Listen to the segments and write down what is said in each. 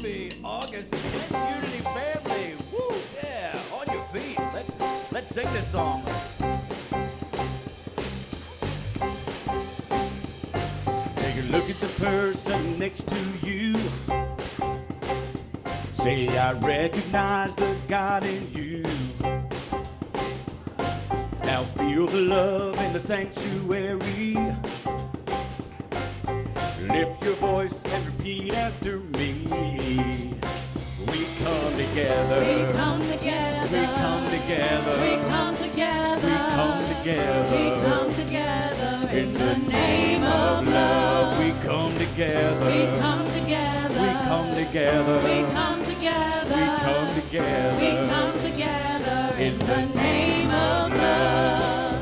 me, August 10th, Unity family. Woo, yeah, on your feet. Let's sing this song. Take a look at the person next to you. Say, I recognize the God in you. Now feel the love in the sanctuary. Lift your voice and repeat after me. We come together. We come together. We come together. We come together. We come together. We come together In the name of love. We come together. We come together. We come together. We come together. We come together. We come together in the name of love.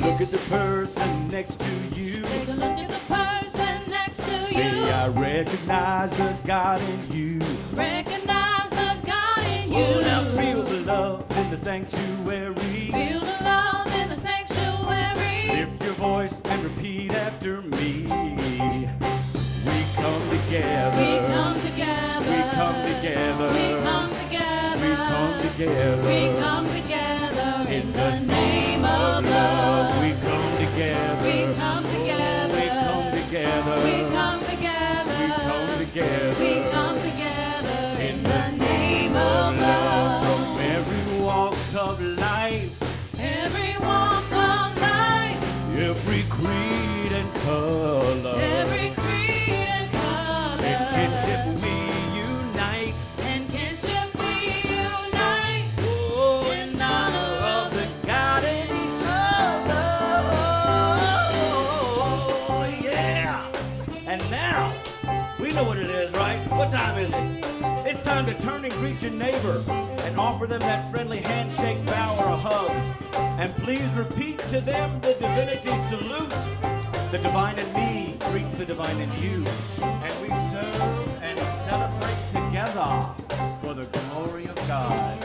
Look at the person next to you. Take a look at the person next to you. Say, I recognize the God in you. Recognize the God in you. Oh, now feel the love in the sanctuary. Feel the love in the sanctuary. Lift your voice and repeat after me. We come together. We come together. We come together. We come together. We come together. We come together In the name of love. We come together. We come together. We come together. We come together. We come together. We come together in the name of love. From every walk of life, Every walk of life, every creed and color, every creed and color, in kinship we unite. in kinship we unite. Oh, in honor of the God in each other. Oh, yeah. And now, we know what it is, right? What time is it? It's time to turn and greet your neighbor and offer them that friendly handshake, bow, or a hug. And please repeat to them the divinity salute. The divine in me greets the divine in you. And we serve and celebrate together for the glory of God.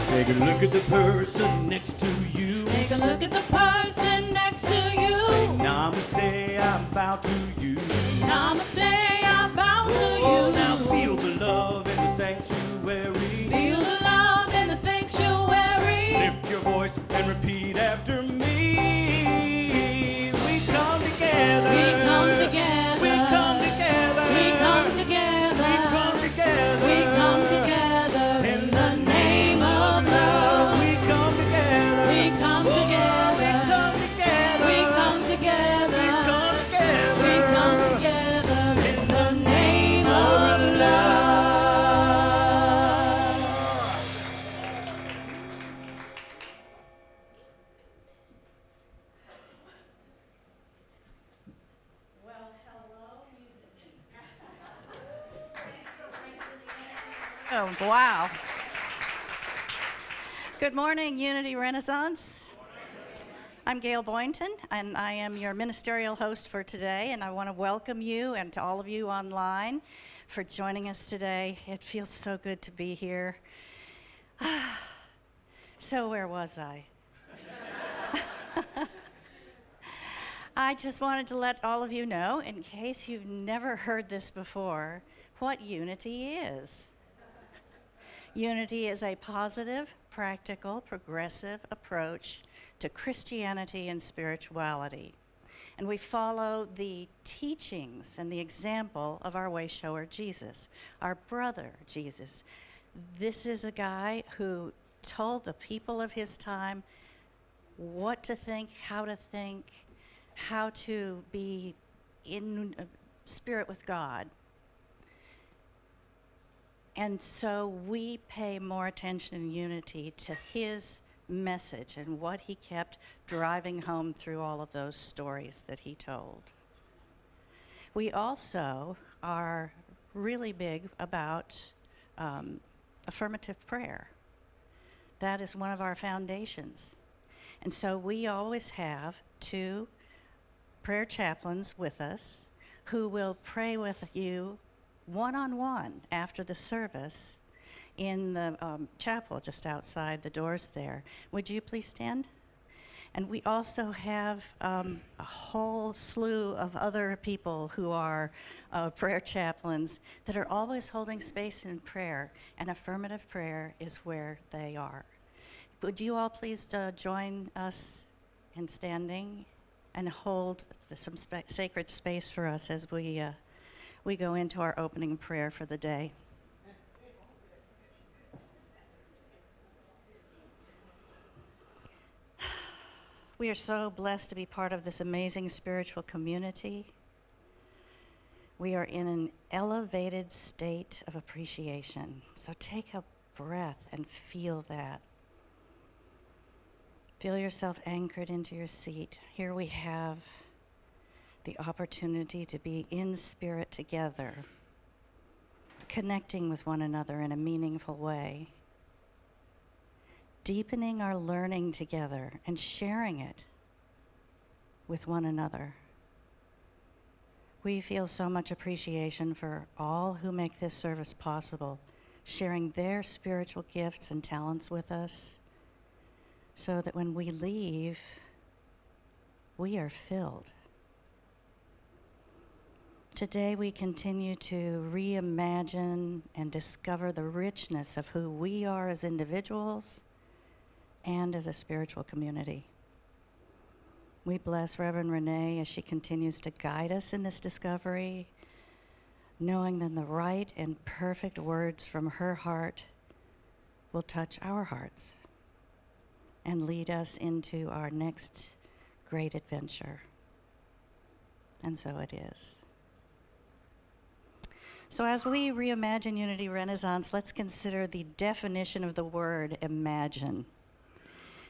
Take a look at the person next to you. Take a look at the person next to you. Say, namaste, I bow to you. Namaste, I bow to Oh, you. now feel the love in the sanctuary. Feel the love in the sanctuary. Lift your voice and repeat after me. We come together. We come together. We come together. We come together. We come together. We come together in the name of love. We come together. We come together. We come together. We come together. We come together. We come together in the name of love. Well, hello, music. Oh, wow. Good morning, Unity Renaissance. I'm Gail Boynton, and I am your ministerial host for today, and I want to welcome you and to all of you online for joining us today. It feels so good to be here. So where was I? I just wanted to let all of you know, in case you've never heard this before, what unity is. Unity is a positive, practical, progressive approach to Christianity and spirituality. And we follow the teachings and the example of our way shower Jesus, our brother Jesus. This is a guy who told the people of his time what to think, how to be in spirit with God. And so we pay more attention in unity to his message and what he kept driving home through all of those stories that he told. We also are really big about affirmative prayer. That is one of our foundations. And so we always have 2 prayer chaplains with us who will pray with you one-on-one after the service in the chapel just outside the doors there. Would you please stand? And we also have a whole slew of other people who are prayer chaplains that are always holding space in prayer, and affirmative prayer is where they are. Would you all please join us in standing and hold some sacred space for us as we go into our opening prayer for the day. We are so blessed to be part of this amazing spiritual community. We are in an elevated state of appreciation. So take a breath and feel that. Feel yourself anchored into your seat. Here we have the opportunity to be in spirit together, connecting with one another in a meaningful way, deepening our learning together and sharing it with one another. We feel so much appreciation for all who make this service possible, sharing their spiritual gifts and talents with us, so that when we leave, we are filled. Today we continue to reimagine and discover the richness of who we are as individuals and as a spiritual community. We bless Reverend René as she continues to guide us in this discovery, knowing that the right and perfect words from her heart will touch our hearts and lead us into our next great adventure. And so it is. So as we reimagine Unity Renaissance, let's consider the definition of the word imagine.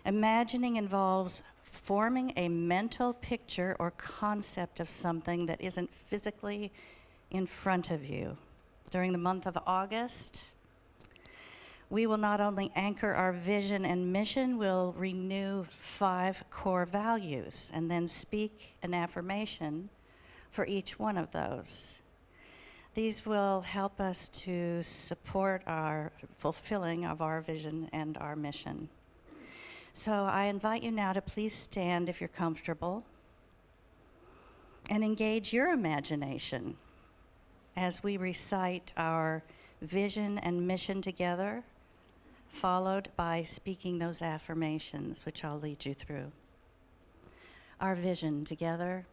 Imagining involves forming a mental picture or concept of something that isn't physically in front of you. During the month of August, we will not only anchor our vision and mission, we'll renew 5 core values and then speak an affirmation for each one of those. These will help us to support our fulfilling of our vision and our mission. So I invite you now to please stand if you're comfortable and engage your imagination as we recite our vision and mission together, followed by speaking those affirmations, which I'll lead you through. Our vision together: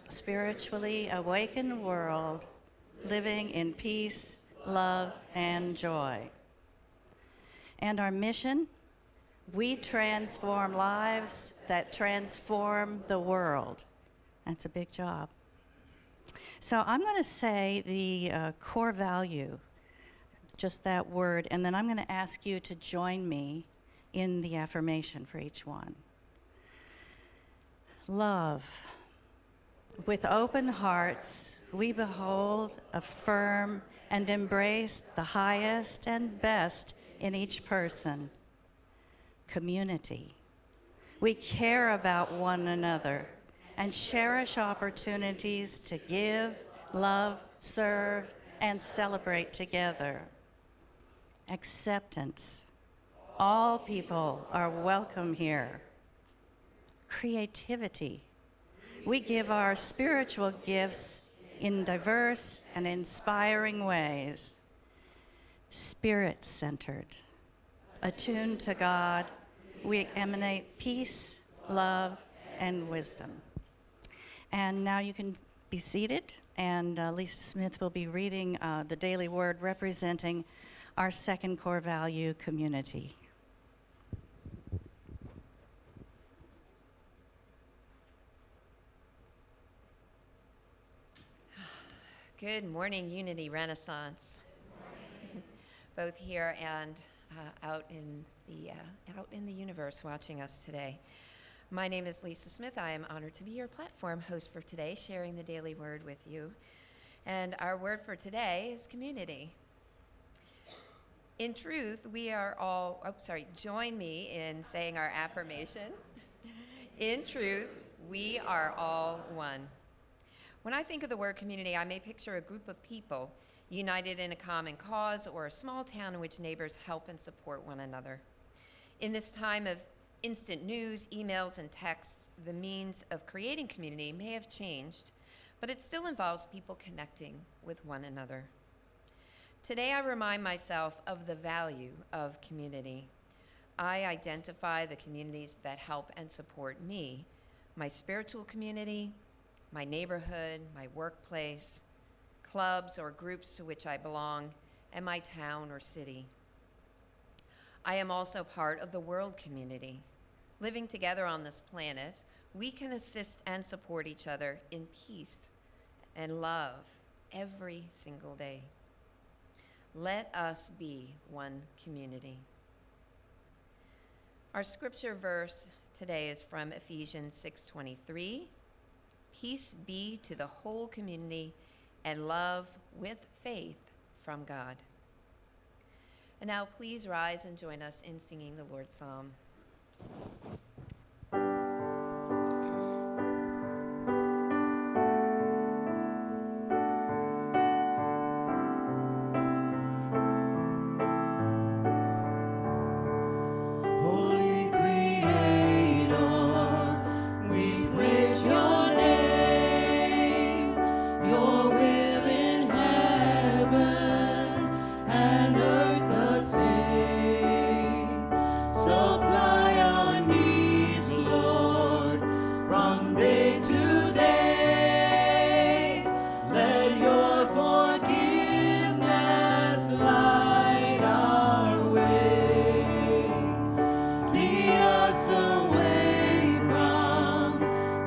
spiritually awakened world, living in peace, love, and joy. And our mission: we transform lives that transform the world. That's a big job. So I'm going to say the core value, just that word, and then I'm going to ask you to join me in the affirmation for each one. Love. With open hearts, we behold, affirm, and embrace the highest and best in each person. Community. We care about one another and cherish opportunities to give, love, serve, and celebrate together. Acceptance. All people are welcome here. Creativity. We give our spiritual gifts in diverse and inspiring ways. Spirit-centered. Attuned to God, we emanate peace, love, and wisdom. And now you can be seated, and Lisa Smith will be reading the daily word representing our second core value, community. Good morning, Unity Renaissance. Both here and out in the universe watching us today. My name is Lisa Smith. I am honored to be your platform host for today, sharing the daily word with you. And our word for today is community. In truth, we are all, join me in saying our affirmation. In truth, we are all one. When I think of the word community, I may picture a group of people united in a common cause or a small town in which neighbors help and support one another. In this time of instant news, emails, and texts, the means of creating community may have changed, but it still involves people connecting with one another. Today, I remind myself of the value of community. I identify the communities that help and support me, my spiritual community, my neighborhood, my workplace, clubs or groups to which I belong, and my town or city. I am also part of the world community. Living together on this planet, we can assist and support each other in peace and love every single day. Let us be one community. Our scripture verse today is from Ephesians 6:23. Peace be to the whole community and love with faith from God. And now please rise and join us in singing the Lord's Psalm. Holy Creator, we praise your name. Your will in heaven and earth the same. Supply our needs, Lord, from day to day. Let your forgiveness light our way. Lead us away from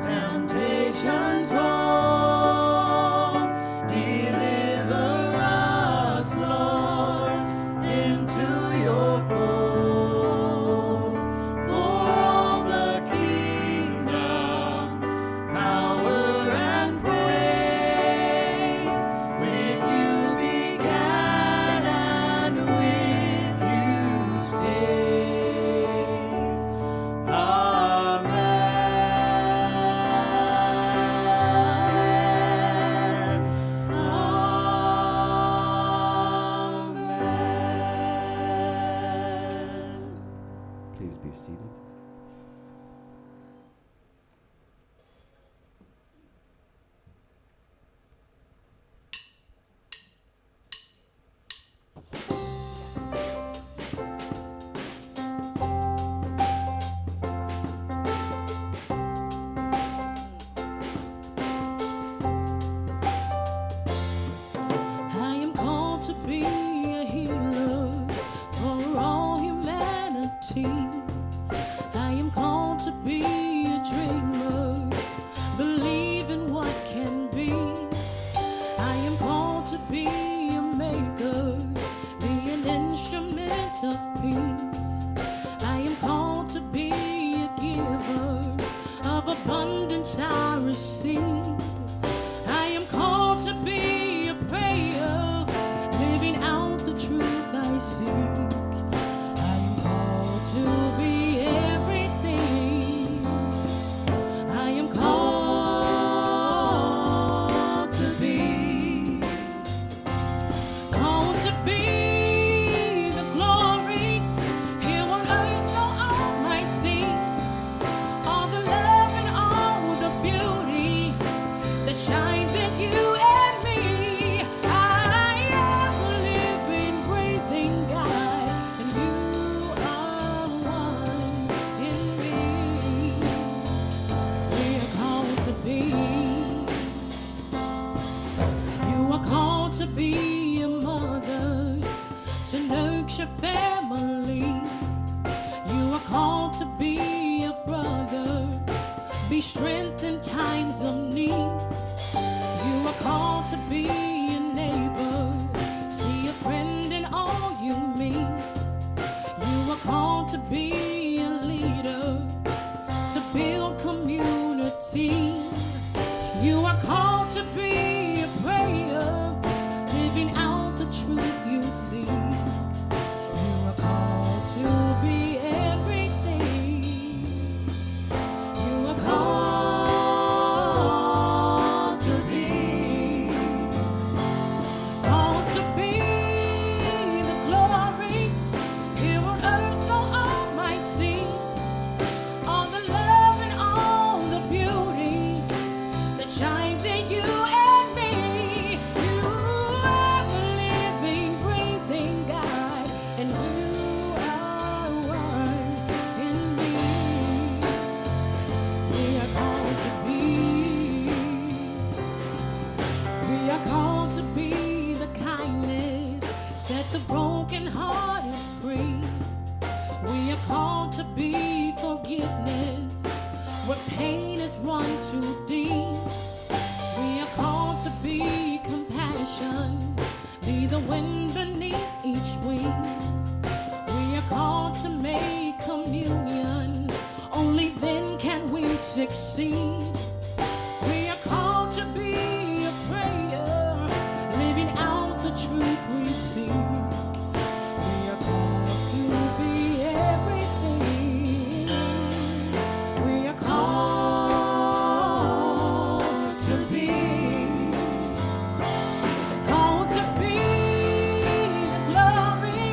temptation's hold. Deliver us, Lord, into your fold. For all the kingdom, power, and praise, with you began and with you stays. Amen. Amen. Please be seated. I am called to be a healer for all humanity. I am called to be a dreamer, believe in what can be. I am called to be a maker, be an instrument of peace. I am called to be a giver, of abundance I receive. I am called to be a prayer, living out the truth I seek. I am called to be everything. I am called to be the glory here on earth so all might see. All the love and all the beauty that shines in you and me. I am a living, breathing God, and you are one in me. We are called to be. You are called to be a mother, to nurture family. You are called to be a brother, be strength in times of need. You are called to be a neighbor, see a friend in all you meet. You are called to be a leader, to build community. You are called to be a prayer, living out the truth you see. You are called to be everything. You is one too deep. We are called to be compassion, be the wind beneath each wing. We are called to make communion, only then can we succeed. We are called to be a prayer, living out the truth we seek. We are called to be everything. We are called to be the glory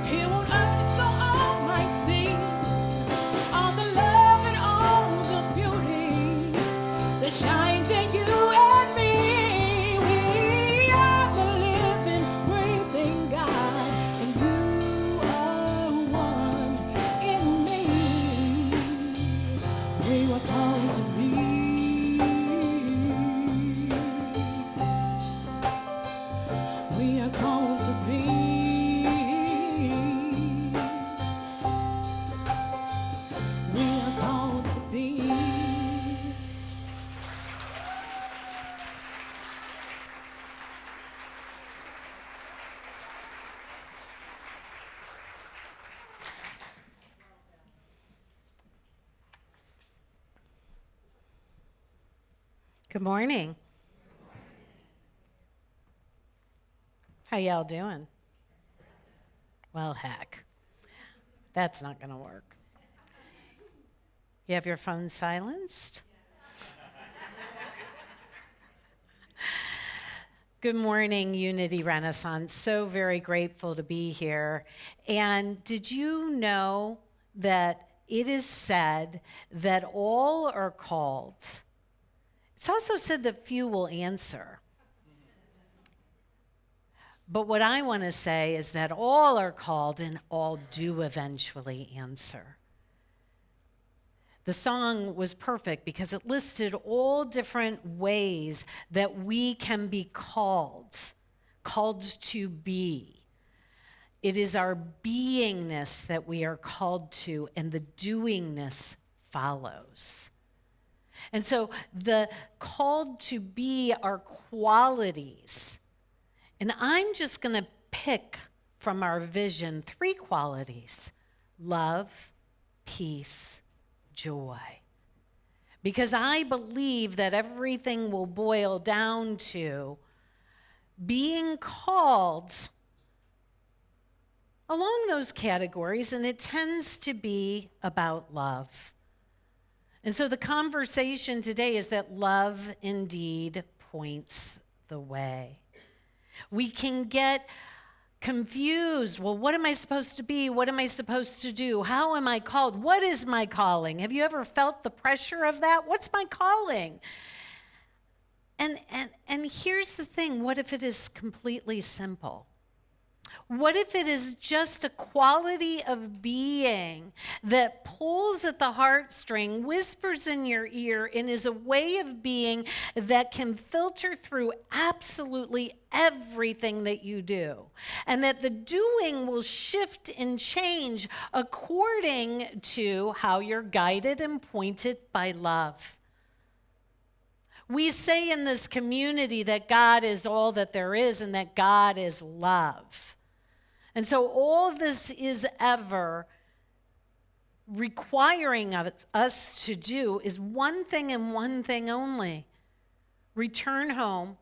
here on earth so all might see. All the love and all the beauty that shines in you and me. We are the living, breathing God, and you are one in me. We were called to be. We are called to be. We are called to be. Good morning. How y'all doing? Well, heck, that's not going to work. You have your phone silenced? Good morning, Unity Renaissance. So very grateful to be here. And did you know that it is said that all are called? It's also said that few will answer. But what I want to say is that all are called and all do eventually answer. The song was perfect because it listed all different ways that we can be called to be. It is our beingness that we are called to, and the doingness follows. And so the called to be are qualities. And I'm just going to pick from our vision 3 qualities: love, peace, joy. Because I believe that everything will boil down to being called along those categories, and it tends to be about love. And so the conversation today is that love indeed points the way. We can get confused. Well, what am I supposed to be? What am I supposed to do? How am I called? What is my calling? Have you ever felt the pressure of that? What's my calling? And here's the thing. What if it is completely simple? What if it is just a quality of being that pulls at the heartstring, whispers in your ear, and is a way of being that can filter through absolutely everything that you do? And that the doing will shift and change according to how you're guided and pointed by love. We say in this community that God is all that there is and that God is love. And so all this is ever requiring of us to do is one thing and one thing only: return home,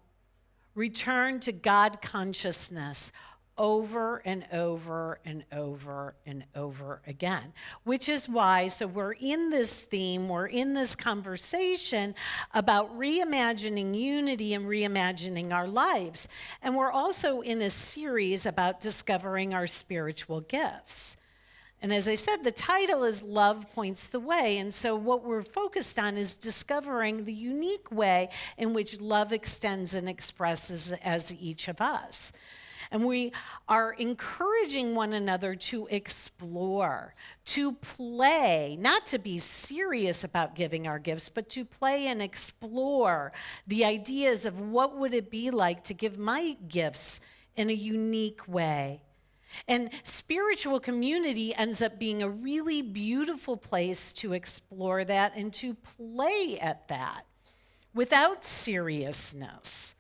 return to God consciousness over and over and over and over again. Which is why, so we're in this theme, we're in this conversation about reimagining unity and reimagining our lives. And we're also in a series about discovering our spiritual gifts. And as I said, the title is Love Points the Way. And so what we're focused on is discovering the unique way in which love extends and expresses as each of us. And we are encouraging one another to explore, to play, not to be serious about giving our gifts, but to play and explore the ideas of what would it be like to give my gifts in a unique way. And spiritual community ends up being a really beautiful place to explore that and to play at that without seriousness.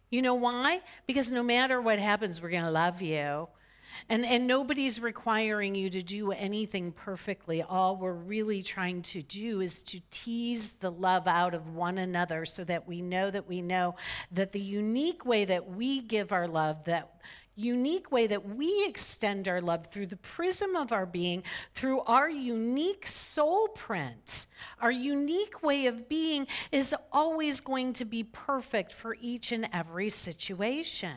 You know why? Because no matter what happens, we're going to love you. And nobody's requiring you to do anything perfectly. All we're really trying to do is to tease the love out of one another so that we know that the unique way that we give our love, that unique way that we extend our love through the prism of our being, through our unique soul print, our unique way of being is always going to be perfect for each and every situation.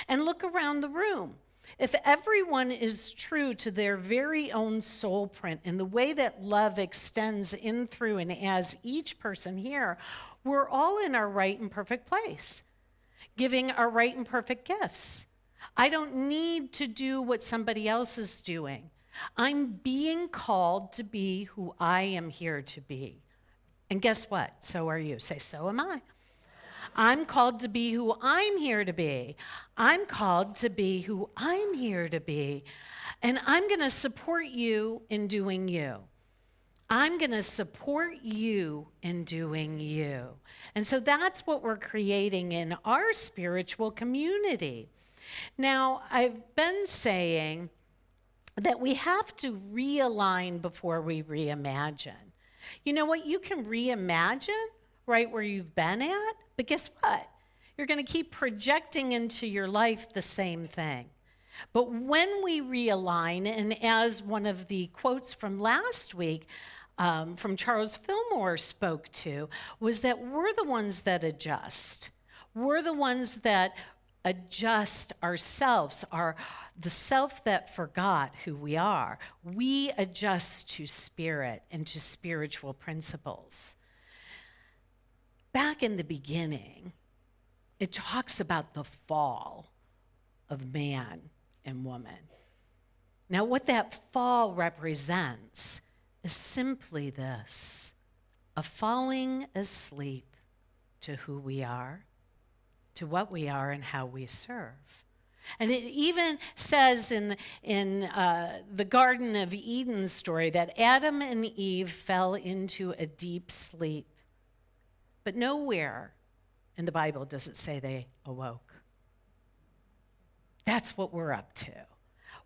And look around the room. If everyone is true to their very own soul print in the way that love extends in through and as each person here, we're all in our right and perfect place, giving our right and perfect gifts. I don't need to do what somebody else is doing. I'm being called to be who I am here to be. And guess what? So are you. Say, so am I. I'm called to be who I'm here to be. I'm called to be who I'm here to be. And I'm going to support you in doing you. I'm going to support you in doing you. And so that's what we're creating in our spiritual community. Now, I've been saying that we have to realign before we reimagine. You know what? You can reimagine right where you've been at, but guess what? You're going to keep projecting into your life the same thing. But when we realign, and as one of the quotes from last week from Charles Fillmore spoke to, was that we're the ones that adjust. We're the ones that adjust ourselves, the self that forgot who we are. We adjust to spirit and to spiritual principles. Back in the beginning, it talks about the fall of man and woman. Now, what that fall represents is simply this: a falling asleep to who we are, to what we are, and how we serve. And it even says in the Garden of Eden story that Adam and Eve fell into a deep sleep. But nowhere in the Bible does it say they awoke. That's what we're up to.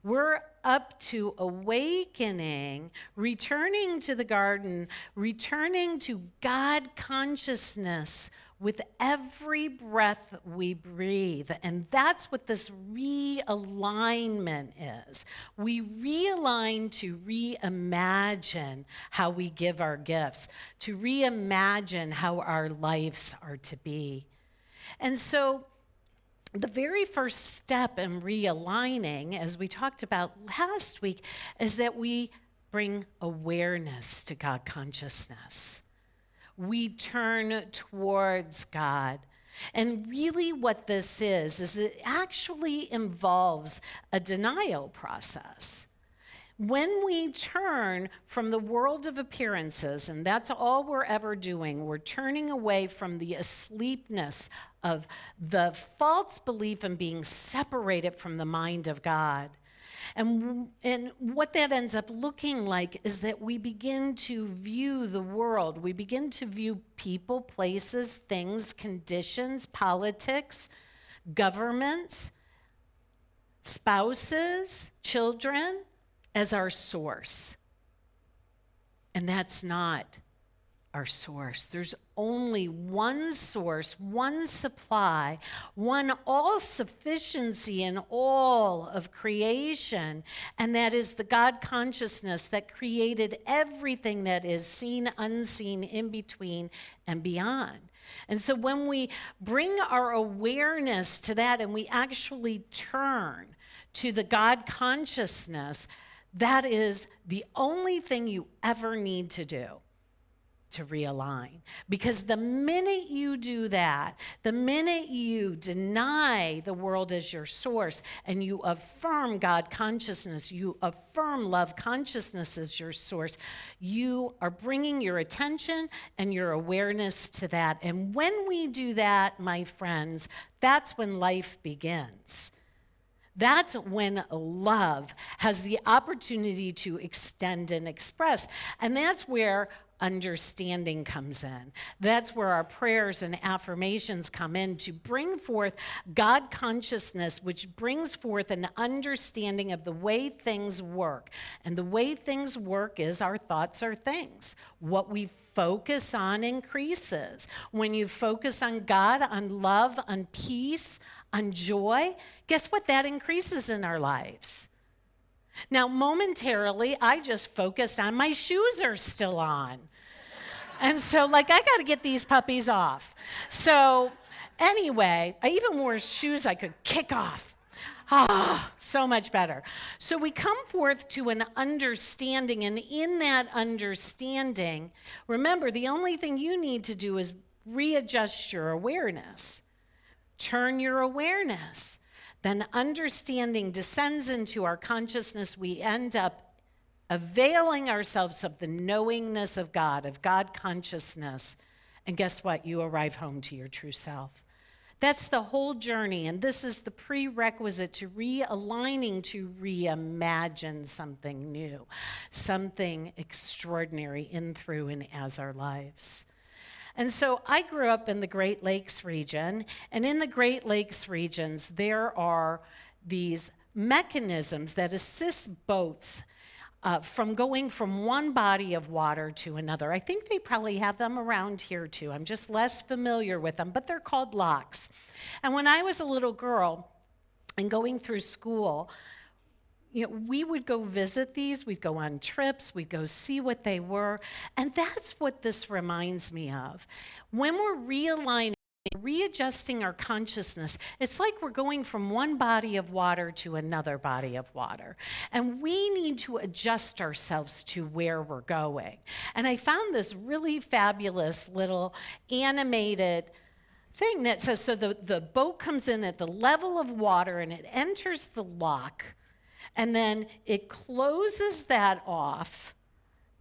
We're up to awakening, returning to the garden, returning to God consciousness with every breath we breathe. And that's what this realignment is. We realign to reimagine how we give our gifts, to reimagine how our lives are to be. And so the very first step in realigning, as we talked about last week, is that we bring awareness to God consciousness. We turn towards God. And really what this is it actually involves a denial process. When we turn from the world of appearances, and that's all we're ever doing, we're turning away from the asleepness of the false belief in being separated from the mind of God. And what that ends up looking like is that we begin to view the world. We begin to view people, places, things, conditions, politics, governments, spouses, children, as our source. And that's not our source. There's only one source, one supply, one all-sufficiency in all of creation, and that is the God consciousness that created everything that is seen, unseen, in between, and beyond. And so when we bring our awareness to that and we actually turn to the God consciousness, that is the only thing you ever need to do to realign. Because the minute you do that, the minute you deny the world as your source and you affirm God consciousness, you affirm love consciousness as your source, you are bringing your attention and your awareness to that. And when we do that, my friends, that's when life begins. That's when love has the opportunity to extend and express. And that's where understanding comes in. That's where our prayers and affirmations come in to bring forth God consciousness, which brings forth an understanding of the way things work. And the way things work is our thoughts are things. What we focus on increases. When you focus on God, on love, on peace, on joy, guess what? That increases in our lives. Now, momentarily, I just focused on my shoes are still on. And so, I got to get these puppies off. So, anyway, I even wore shoes I could kick off. So much better. So we come forth to an understanding, and in that understanding, remember, the only thing you need to do is readjust your awareness. Turn your awareness. Then understanding descends into our consciousness. We end up availing ourselves of the knowingness of God consciousness. And guess what? You arrive home to your true self. That's the whole journey, and this is the prerequisite to realigning to reimagine something new, something extraordinary in, through, and as our lives. And so I grew up in the Great Lakes region, and in the Great Lakes regions, there are these mechanisms that assist boats from going from one body of water to another. I think they probably have them around here too. I'm just less familiar with them, but they're called locks. And when I was a little girl and going through school, we would go visit these, we'd go on trips, we'd go see what they were, and that's what this reminds me of. When we're realigning, readjusting our consciousness, it's like we're going from one body of water to another body of water. And we need to adjust ourselves to where we're going. And I found this really fabulous little animated thing that says, so the boat comes in at the level of water and it enters the lock, and then it closes that off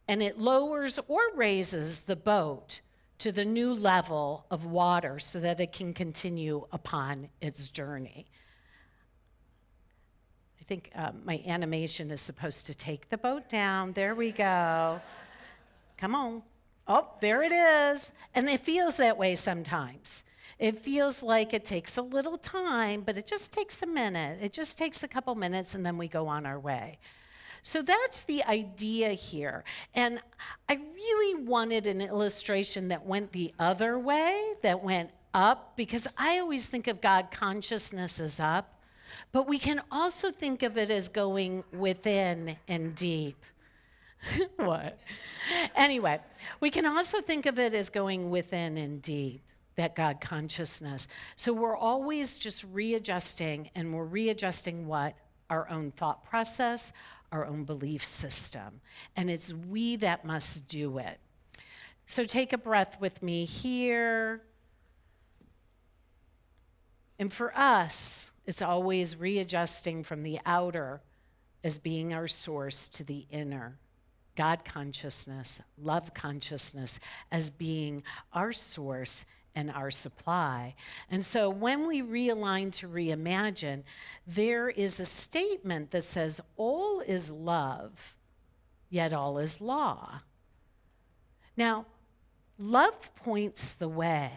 and it lowers or raises the boat to the new level of water so that it can continue upon its journey. I think my animation is supposed to take the boat down. There we go. Come on. Oh, there it is. And it feels that way sometimes. It feels like it takes a little time, but it just takes a minute. It just takes a couple minutes, and then we go on our way. So that's the idea here. And I really wanted an illustration that went the other way, that went up, because I always think of God consciousness as up, but we can also think of it as going within and deep. What? Anyway, we can also think of it as going within and deep, that God consciousness. So we're always just readjusting, and we're readjusting what? Our own thought process, our own belief system. And it's we that must do it. So take a breath with me here. And for us, it's always readjusting from the outer as being our source to the inner. God consciousness, love consciousness as being our source and our supply. And so when we realign to reimagine, there is a statement that says, all is love, yet all is law. Now, love points the way.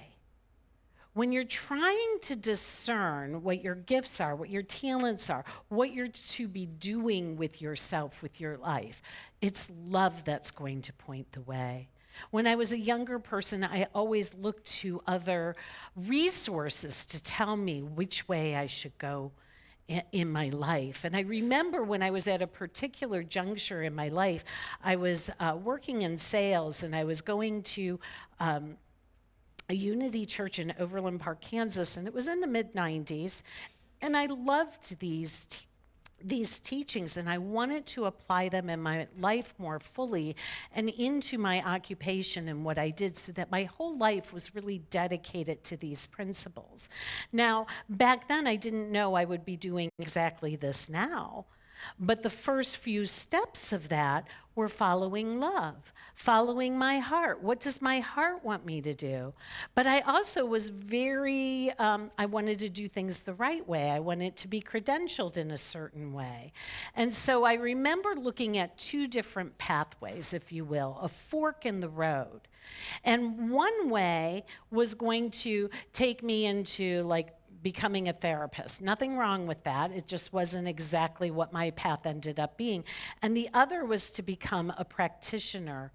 When you're trying to discern what your gifts are, what your talents are, what you're to be doing with yourself, with your life, it's love that's going to point the way. When I was a younger person, I always looked to other resources to tell me which way I should go in my life. And I remember when I was at a particular juncture in my life, I was working in sales, and I was going to a Unity church in Overland Park, Kansas, and it was in the mid-90s. And I loved these teachings, and I wanted to apply them in my life more fully and into my occupation and what I did, so that my whole life was really dedicated to these principles. Now, back then, I didn't know I would be doing exactly this now, But the first few steps of that were following love, following my heart. What does my heart want me to do? But I also was I wanted to do things the right way. I wanted to be credentialed in a certain way. And so I remember looking at two different pathways, if you will, a fork in the road. And one way was going to take me into like becoming a therapist. Nothing wrong with that. It just wasn't exactly what my path ended up being. And the other was to become a practitioner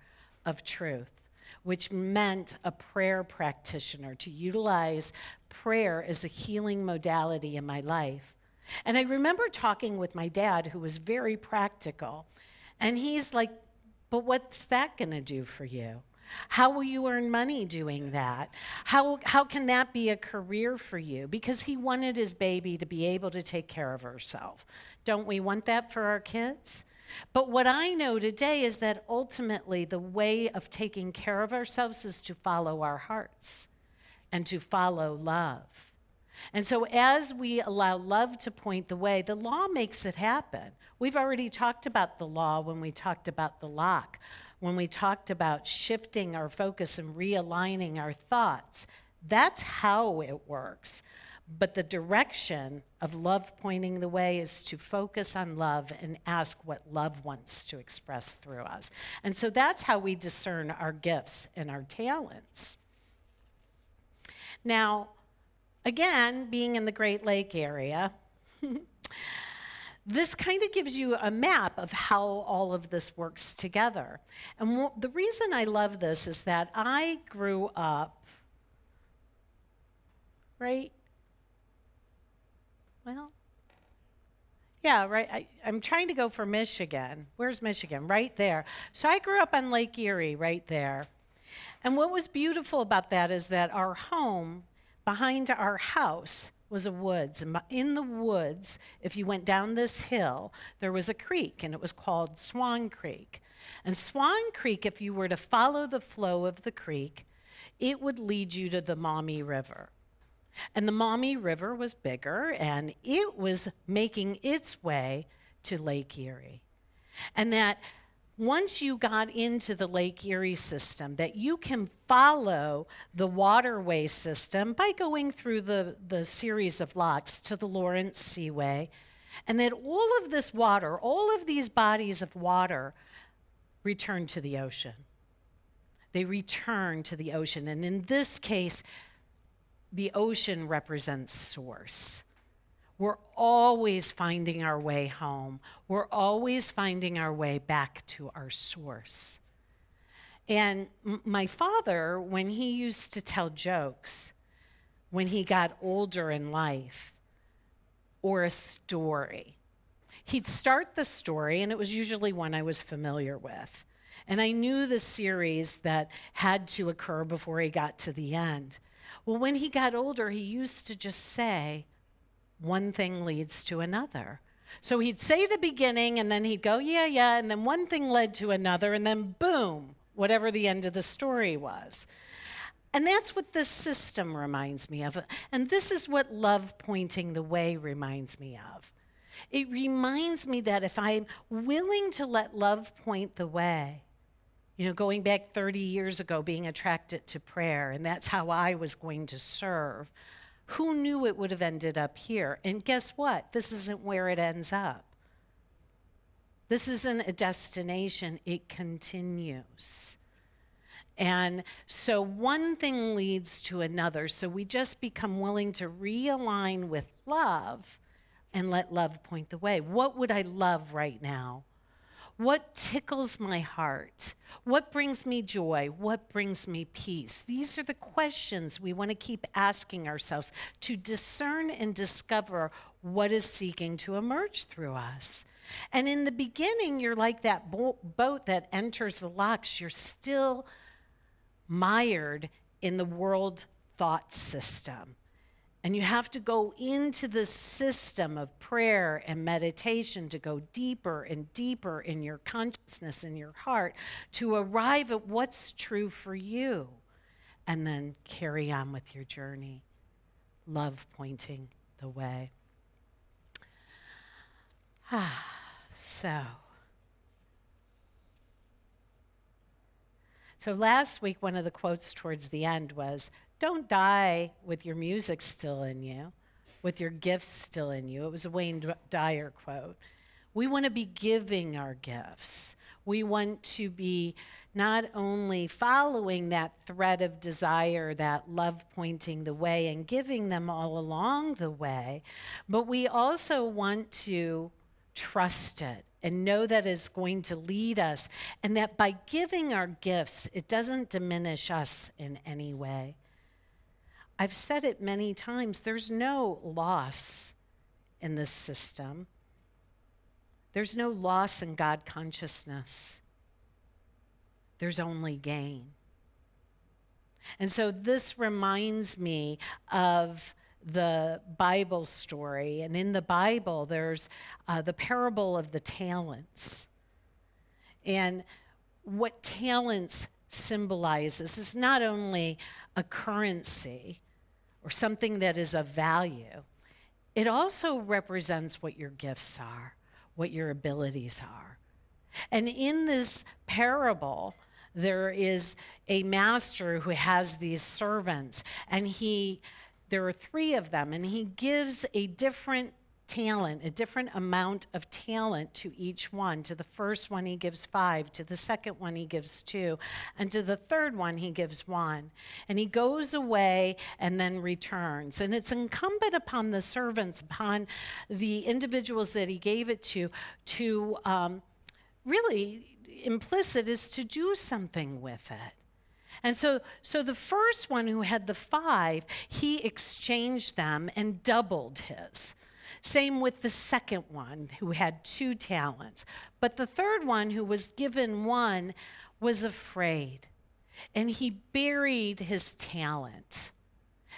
of truth, which meant a prayer practitioner, to utilize prayer as a healing modality in my life. And I remember talking with my dad, who was very practical, and he's like, but what's that going to do for you? How will you earn money doing that? How can that be a career for you? Because he wanted his baby to be able to take care of herself. Don't we want that for our kids? But what I know today is that ultimately the way of taking care of ourselves is to follow our hearts and to follow love. And so as we allow love to point the way, the law makes it happen. We've already talked about the law when we talked about the lock, when we talked about shifting our focus and realigning our thoughts. That's how it works. But the direction of love pointing the way is to focus on love and ask what love wants to express through us. And so that's how we discern our gifts and our talents. Now, again, being in the Great Lake area, this kind of gives you a map of how all of this works together. And the reason I love this is that I grew up, right? Well, yeah, right. I'm trying to go for Michigan. Where's Michigan? Right there. So I grew up on Lake Erie, right there. And what was beautiful about that is that our home, behind our house, was a woods. And in the woods, if you went down this hill, there was a creek, and it was called Swan Creek. And Swan Creek, if you were to follow the flow of the creek, it would lead you to the Maumee River. And the Maumee River was bigger, and it was making its way to Lake Erie. And that once you got into the Lake Erie system, that you can follow the waterway system by going through the series of locks to the Lawrence Seaway, and that all of this water, all of these bodies of water, return to the ocean. They return to the ocean, and in this case, the ocean represents source. We're always finding our way home. We're always finding our way back to our source. And my father, when he used to tell jokes, when he got older in life, or a story, he'd start the story, and it was usually one I was familiar with. And I knew the series that had to occur before he got to the end. Well, when he got older, he used to just say, one thing leads to another. So he'd say the beginning, and then he'd go, yeah, and then one thing led to another, and then boom, whatever the end of the story was. And that's what this system reminds me of. And this is what love pointing the way reminds me of. It reminds me that if I'm willing to let love point the way, going back 30 years ago, being attracted to prayer, and that's how I was going to serve, who knew it would have ended up here? And guess what? This isn't where it ends up. This isn't a destination, it continues. And so one thing leads to another. So we just become willing to realign with love and let love point the way. What would I love right now? What tickles my heart? What brings me joy? What brings me peace? These are the questions we want to keep asking ourselves to discern and discover what is seeking to emerge through us. And in the beginning, you're like that boat that enters the locks. You're still mired in the world thought system. And you have to go into the system of prayer and meditation to go deeper and deeper in your consciousness and your heart to arrive at what's true for you, and then carry on with your journey. Love pointing the way. So last week, one of the quotes towards the end was, don't die with your music still in you, with your gifts still in you. It was a Wayne Dyer quote. We want to be giving our gifts. We want to be not only following that thread of desire, that love pointing the way and giving them all along the way, but we also want to trust it and know that it's going to lead us, and that by giving our gifts, it doesn't diminish us in any way. I've said it many times, there's no loss in this system. There's no loss in God consciousness. There's only gain. And so this reminds me of the Bible story. And in the Bible, there's the parable of the talents. And what talents symbolizes is not only a currency or something that is of value, it also represents what your gifts are, what your abilities are. And in this parable, there is a master who has these servants, and there are 3 of them, and he gives a different talent, a different amount of talent to each one. To the first one, he gives 5. To the second one, he gives 2. And to the third one, he gives 1. And he goes away and then returns. And it's incumbent upon the servants, upon the individuals that he gave it to really implicit is to do something with it. And so the first one who had the 5, he exchanged them and doubled his. Same with the second one who had 2 talents. But the third one who was given 1 was afraid, and he buried his talent.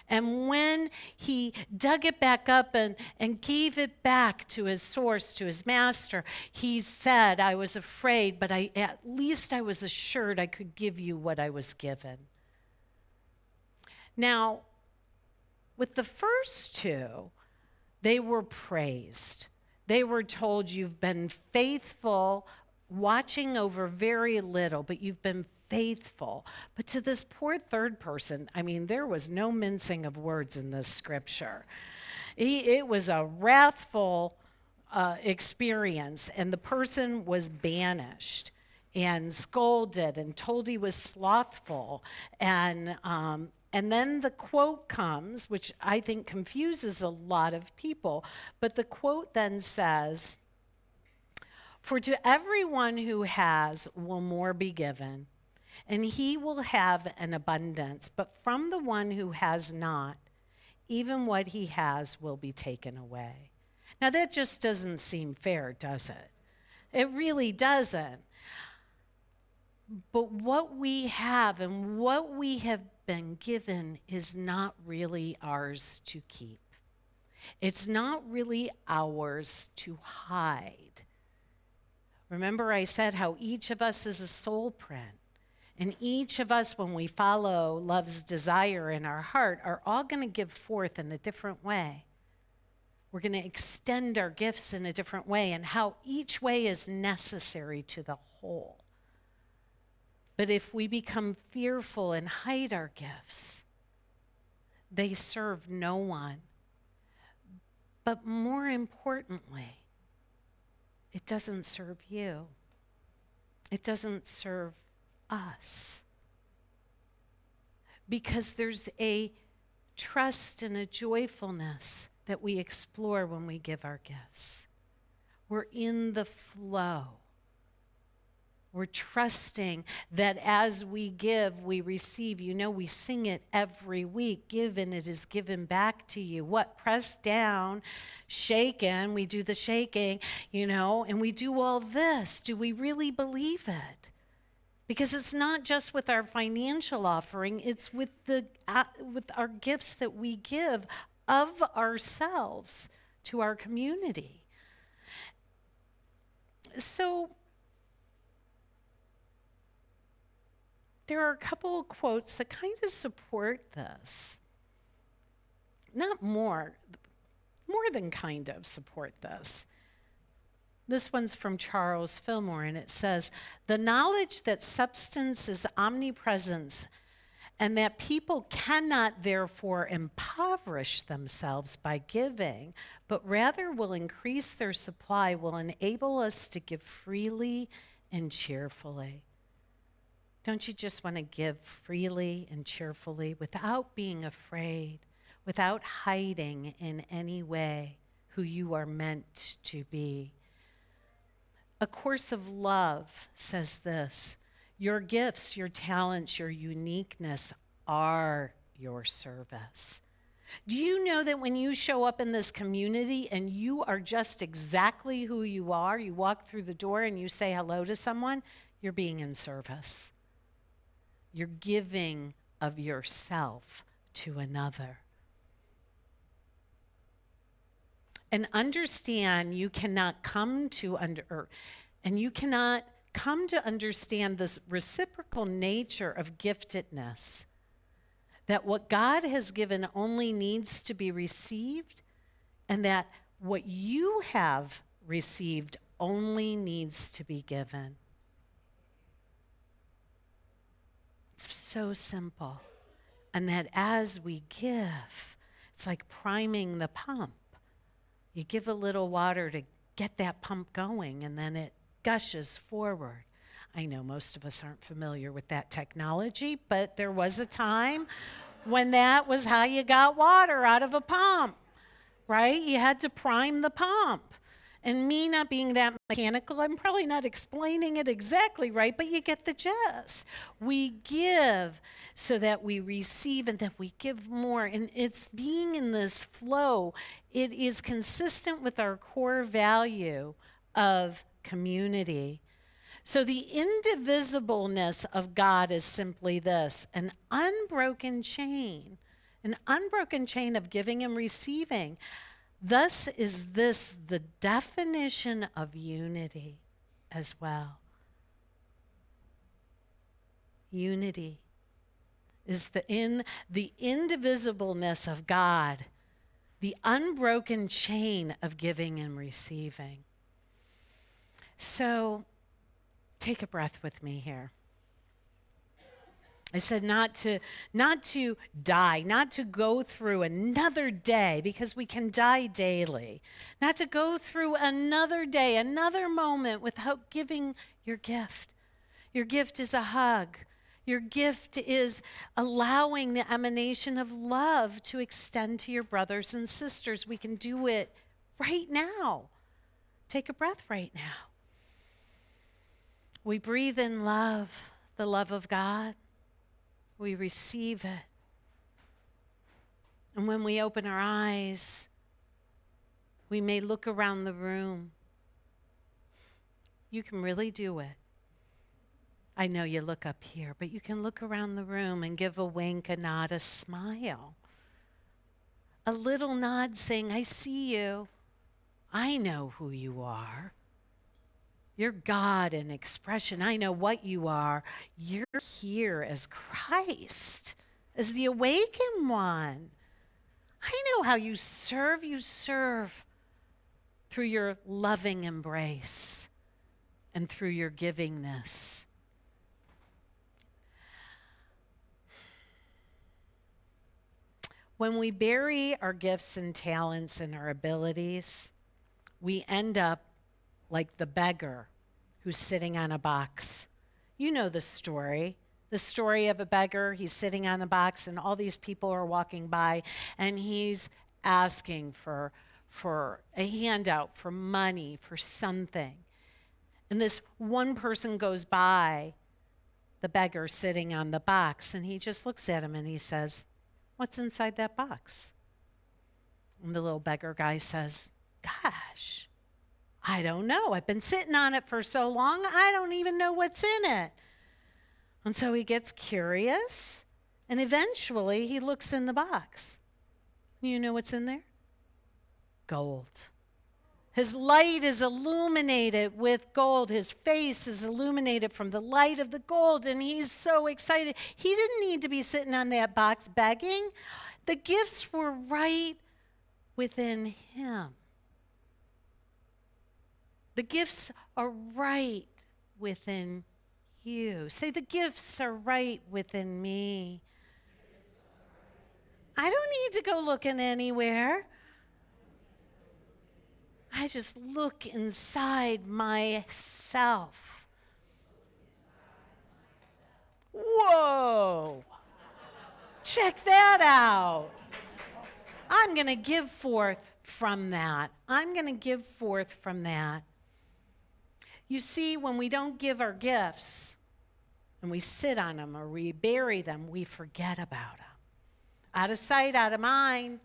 And when he dug it back up and gave it back to his source, to his master, he said, I was afraid, but at least I was assured I could give you what I was given. Now, with the first 2, they were praised. They were told, you've been faithful, watching over very little, but you've been faithful. But to this poor third person, I mean, there was no mincing of words in this scripture. It was a wrathful experience, and the person was banished and scolded and told he was slothful. And then the quote comes, which I think confuses a lot of people, but the quote then says, for to everyone who has will more be given, and he will have an abundance. But from the one who has not, even what he has will be taken away. Now that just doesn't seem fair, does it? It really doesn't. But what we have and what we have been given is not really ours to keep. It's not really ours to hide. Remember I said how each of us is a soul print. And each of us, when we follow love's desire in our heart, are all going to give forth in a different way. We're going to extend our gifts in a different way, and how each way is necessary to the whole. But if we become fearful and hide our gifts, they serve no one. But more importantly, it doesn't serve you. It doesn't serve us. Because there's a trust and a joyfulness that we explore when we give our gifts. We're in the flow. We're trusting that as we give, we receive. You know, we sing it every week. Give and it is given back to you. What? Pressed down, shaken. We do the shaking, you know, and we do all this. Do we really believe it? Because it's not just with our financial offering, it's with our gifts that we give of ourselves to our community. So there are a couple of quotes that kind of support this. Not more than kind of support this. This one's from Charles Fillmore, and it says, "The knowledge that substance is omnipresent and that people cannot therefore impoverish themselves by giving, but rather will increase their supply, will enable us to give freely and cheerfully." Don't you just want to give freely and cheerfully without being afraid, without hiding in any way who you are meant to be? A Course of Love says this: your gifts, your talents, your uniqueness are your service. Do you know that when you show up in this community and you are just exactly who you are, you walk through the door and you say hello to someone, you're being in service. You're giving of yourself to another. And understand you cannot come to understand this reciprocal nature of giftedness, that what God has given only needs to be received, and that what you have received only needs to be given. It's so simple. And that as we give, it's like priming the pump. You give a little water to get that pump going, and then it gushes forward. I know most of us aren't familiar with that technology, but there was a time when that was how you got water out of a pump, right? You had to prime the pump. And me not being that mechanical, I'm probably not explaining it exactly right, but you get the gist. We give so that we receive and that we give more. And it's being in this flow. It is consistent with our core value of community. So the indivisibleness of God is simply this: an unbroken chain of giving and receiving. Thus is this the definition of unity as well. Unity is the indivisibleness of God, the unbroken chain of giving and receiving. So take a breath with me here. I said not to die, not to go through another day, because we can die daily. Not to go through another day, another moment without giving your gift. Your gift is a hug. Your gift is allowing the emanation of love to extend to your brothers and sisters. We can do it right now. Take a breath right now. We breathe in love, the love of God. We receive it. And when we open our eyes, we may look around the room. You can really do it. I know you look up here, but you can look around the room and give a wink, a nod, a smile. A little nod saying, I see you. I know who you are. You're God in expression. I know what you are. You're here as Christ, as the awakened one. I know how you serve. You serve through your loving embrace and through your givingness. When we bury our gifts and talents and our abilities, we end up like the beggar who's sitting on a box. You know the story of a beggar. He's sitting on a box and all these people are walking by and he's asking for a handout, for money, for something. And this one person goes by the beggar sitting on the box and he just looks at him and he says, "What's inside that box?" And the little beggar guy says, "Gosh, I don't know. I've been sitting on it for so long, I don't even know what's in it." And so he gets curious, and eventually he looks in the box. You know what's in there? Gold. His light is illuminated with gold. His face is illuminated from the light of the gold, and he's so excited. He didn't need to be sitting on that box begging. The gifts were right within him. The gifts are right within you. Say, the gifts are right within me. I don't need to go looking anywhere. I just look inside myself. Whoa! Check that out. I'm going to give forth from that. I'm going to give forth from that. You see, when we don't give our gifts and we sit on them or we bury them, we forget about them. Out of sight, out of mind,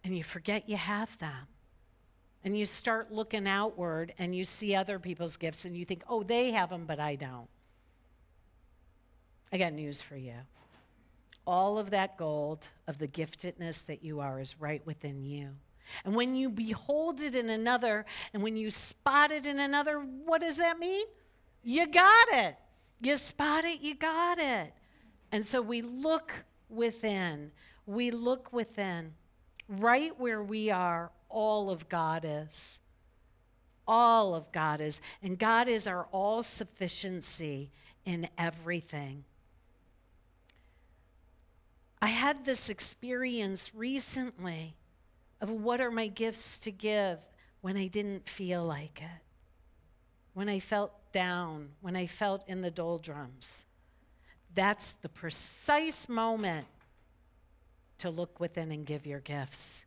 and you forget you have them. And you start looking outward and you see other people's gifts and you think, oh, they have them, but I don't. I got news for you. All of that gold of the giftedness that you are is right within you. And when you behold it in another, and when you spot it in another, what does that mean? You got it. You spot it, you got it. And so we look within. We look within. Right where we are, all of God is. All of God is. And God is our all-sufficiency in everything. I had this experience recently of what are my gifts to give when I didn't feel like it, when I felt down, when I felt in the doldrums. That's the precise moment to look within and give your gifts.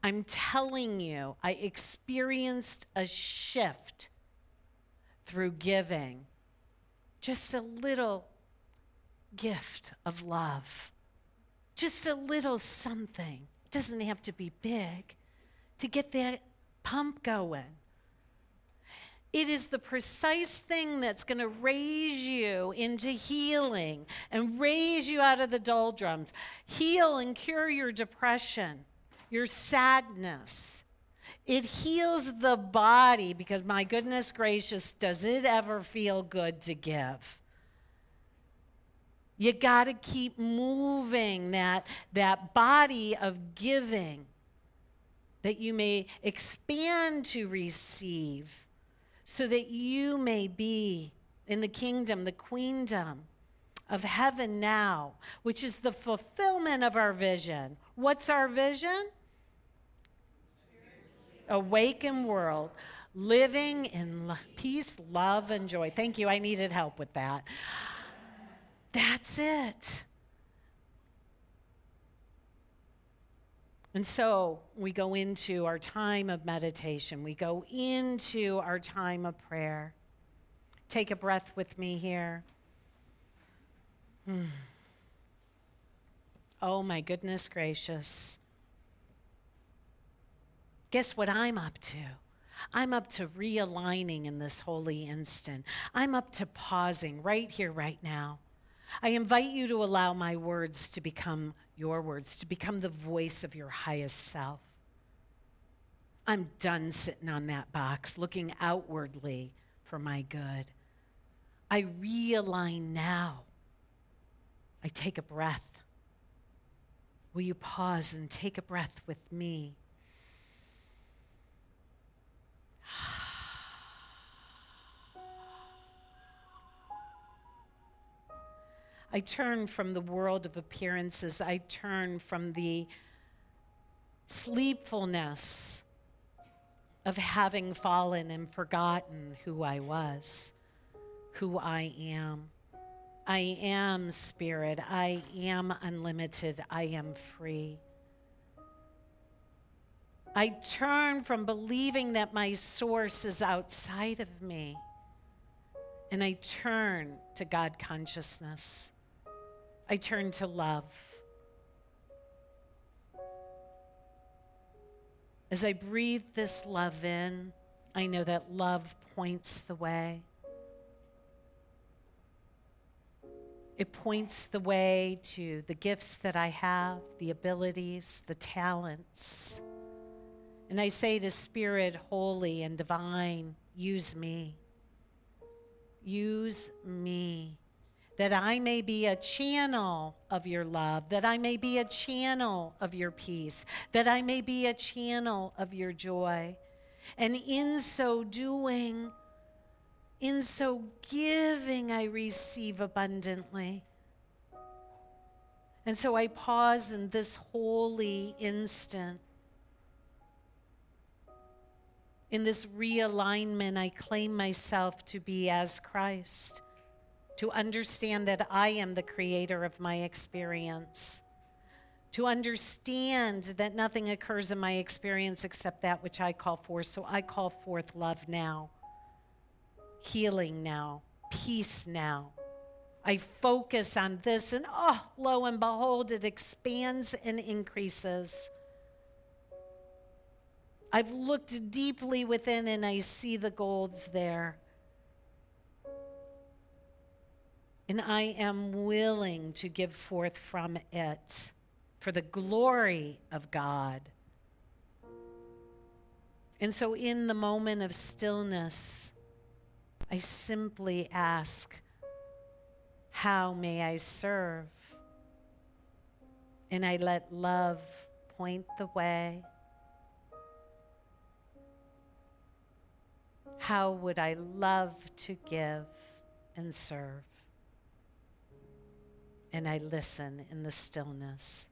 I'm telling you, I experienced a shift through giving. Just a little gift of love. Just a little something. It doesn't have to be big to get that pump going. It is the precise thing that's going to raise you into healing and raise you out of the doldrums. Heal and cure your depression, your sadness. It heals the body because, my goodness gracious, does it ever feel good to give? You got to keep moving that body of giving that you may expand to receive so that you may be in the kingdom, the queendom of heaven now, which is the fulfillment of our vision. What's our vision? Awakened world, living in peace, love, and joy. Thank you. I needed help with that. That's it. And so we go into our time of meditation. We go into our time of prayer. Take a breath with me here. Oh, my goodness gracious. Guess what I'm up to? I'm up to realigning in this holy instant. I'm up to pausing right here, right now. I invite you to allow my words to become your words, to become the voice of your highest self. I'm done sitting on that box, looking outwardly for my good. I realign now. I take a breath. Will you pause and take a breath with me? I turn from the world of appearances. I turn from the sleepfulness of having fallen and forgotten who I was, who I am. I am spirit. I am unlimited. I am free. I turn from believing that my source is outside of me, and I turn to God consciousness. I turn to love. As I breathe this love in, I know that love points the way. It points the way to the gifts that I have, the abilities, the talents. And I say to Spirit, holy and divine, use me. Use me. That I may be a channel of your love, that I may be a channel of your peace, that I may be a channel of your joy. And in so doing, in so giving, I receive abundantly. And so I pause in this holy instant. In this realignment, I claim myself to be as Christ, to understand that I am the creator of my experience, to understand that nothing occurs in my experience except that which I call forth. So I call forth love now, healing now, peace now. I focus on this, and oh, lo and behold, it expands and increases. I've looked deeply within and I see the golds there. And I am willing to give forth from it for the glory of God. And so in the moment of stillness, I simply ask, how may I serve? And I let love point the way. How would I love to give and serve? And I listen in the stillness.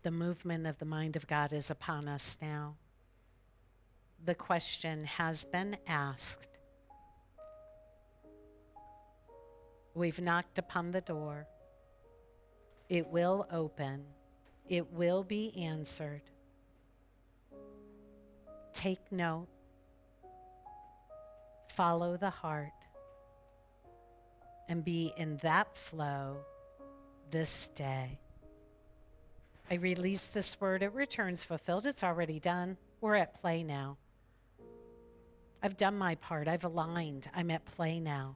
The movement of the mind of God is upon us now. The question has been asked. We've knocked upon the door. It will open. It will be answered. Take note. Follow the heart. And be in that flow this day. I release this word. It returns fulfilled. It's already done. We're at play now. I've done my part. I've aligned. I'm at play now.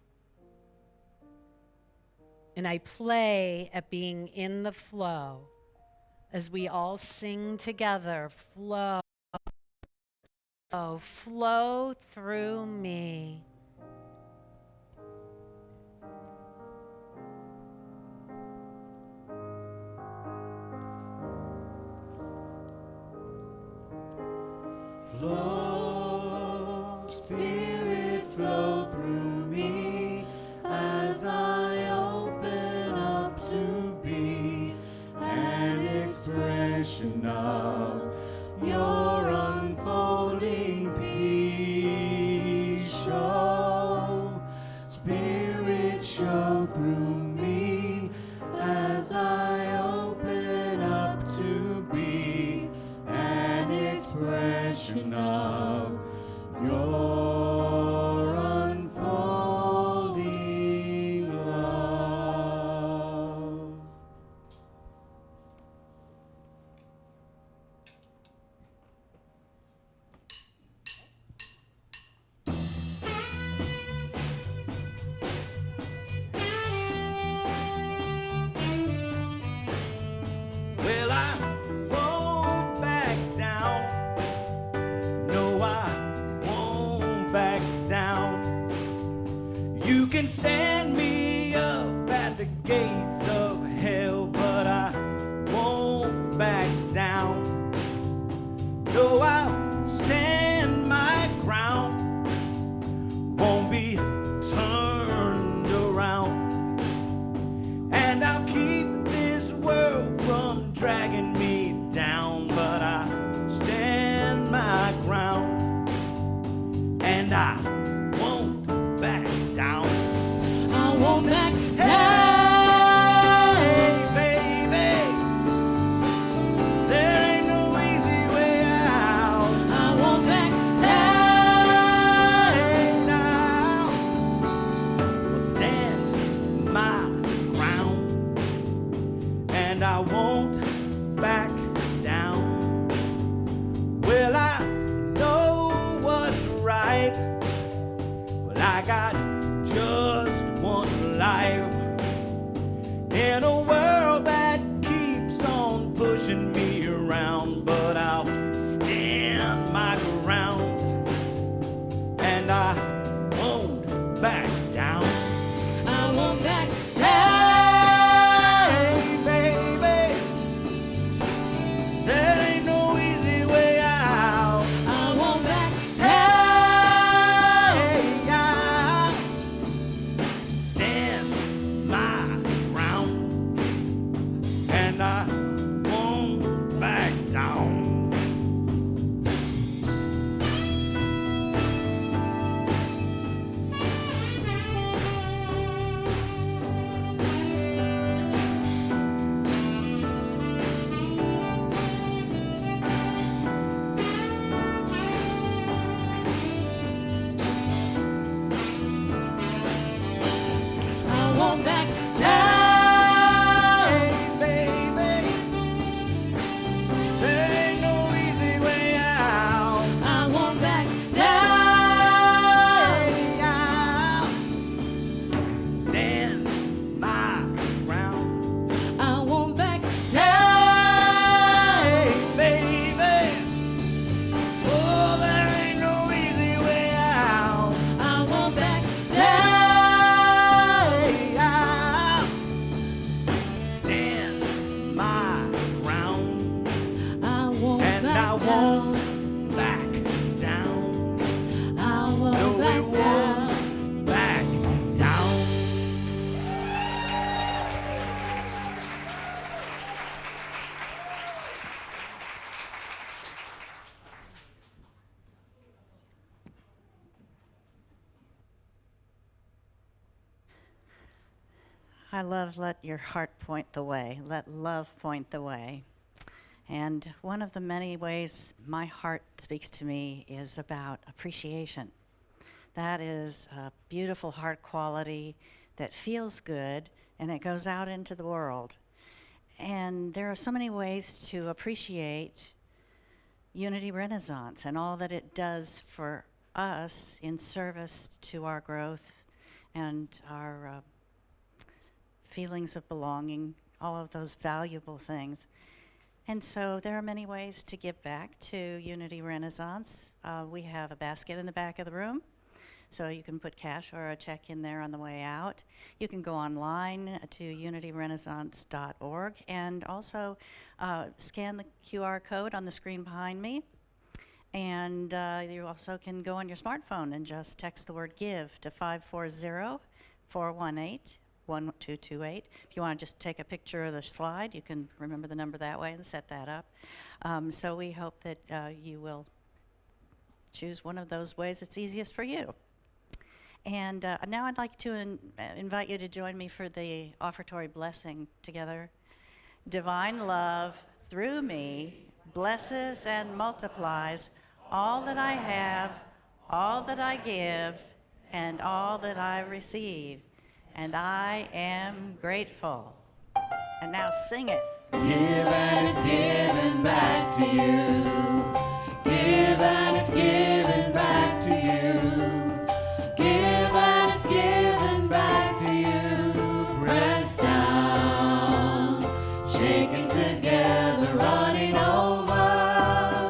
And I play at being in the flow as we all sing together. Flow, flow, flow through me. Flow, Spirit, flow through me as I open up to be an expression of your unfolding peace. Show, Spirit, show through me as I open up to be an expression of your unfolding love. Well, I won't back down. No, I won't back down. You can stand me up at the gates of hell, but I won't back down. No, I'll stand my ground. Won't be turned around. And I'll keep this world from dragging me down, but I stand my ground, and I won't back down. I won't back Hey, baby, there ain't no easy way out. I won't back Hey, now, will stand my ground, and I won't back down. Well, I know what's right. Well, I got just I love let your heart point the way, let love point the way. And one of the many ways my heart speaks to me is about appreciation. That is a beautiful heart quality that feels good and it goes out into the world. And there are so many ways to appreciate Unity Renaissance and all that it does for us in service to our growth and our feelings of belonging, all of those valuable things. And so there are many ways to give back to Unity Renaissance. We have a basket in the back of the room, so you can put cash or a check in there on the way out. You can go online to unityrenaissance.org and also scan the QR code on the screen behind me. And you also can go on your smartphone and just text the word GIVE to 540-418-1228. If you want to just take a picture of the slide, you can remember the number that way and set that up. So we hope that you will choose one of those ways that's easiest for you. And now I'd like to invite you to join me for the offertory blessing together. Divine love through me blesses and multiplies all that I have, all that I give, and all that I receive. And I am grateful. And now sing it. Give and it's given back to you. Give and it's given back to you. Give and it's given back to you. Pressed down, shaken together, running over.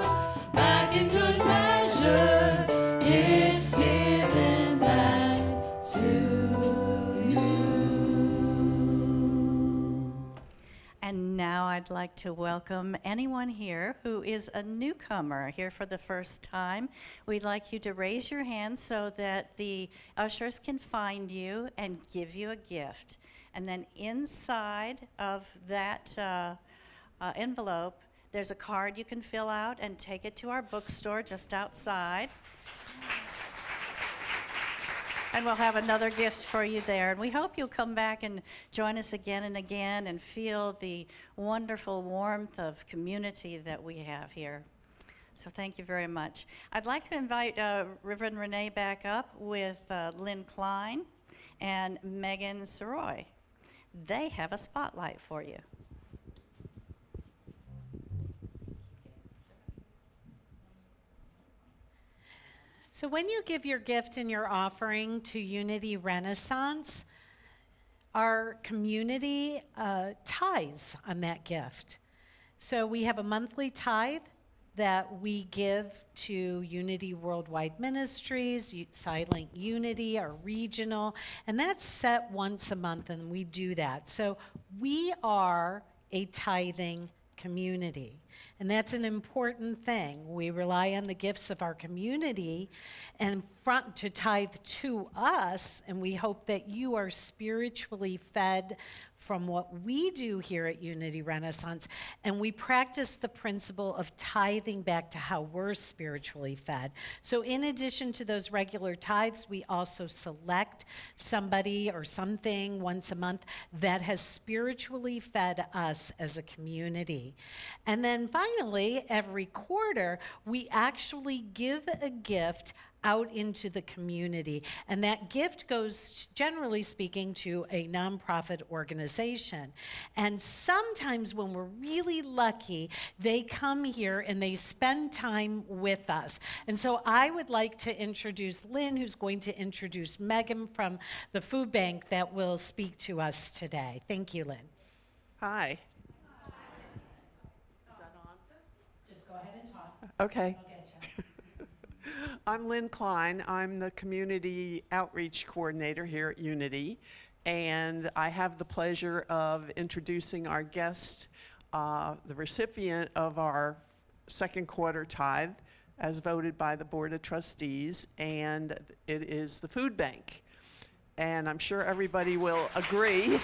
Back in good measure, it's given back to you. And now I'd like to welcome anyone here who is a newcomer here for the first time. We'd like you to raise your hand so that the ushers can find you and give you a gift. And then inside of that envelope, there's a card you can fill out and take it to our bookstore just outside. And we'll have another gift for you there. And we hope you'll come back and join us again and again and feel the wonderful warmth of community that we have here. So thank you very much. I'd like to invite Reverend René back up with Lynn Klein and Megan Soroy. They have a spotlight for you. So when you give your gift and your offering to Unity Renaissance, our community tithes on that gift. So we have a monthly tithe that we give to Unity Worldwide Ministries, Silent Unity, our regional, and that's set once a month, and we do that. So we are a tithing community. And that's an important thing. We rely on the gifts of our community and to tithe to us, and we hope that you are spiritually fed from what we do here at Unity Renaissance, and we practice the principle of tithing back to how we're spiritually fed. So in addition to those regular tithes, we also select somebody or something once a month that has spiritually fed us as a community. And then finally, every quarter, we actually give a gift out into the community. And that gift goes, generally speaking, to a nonprofit organization. And sometimes when we're really lucky, they come here and they spend time with us. And so I would like to introduce Lynn, who's going to introduce Megan from the food bank that will speak to us today. Thank you, Lynn. Hi. Is that on? Just go ahead and talk. Okay. I'll get you. I'm Lynn Klein. I'm the Community Outreach Coordinator here at Unity, and I have the pleasure of introducing our guest, the recipient of our second quarter tithe, as voted by the Board of Trustees, and it is the food bank. And I'm sure everybody will agree.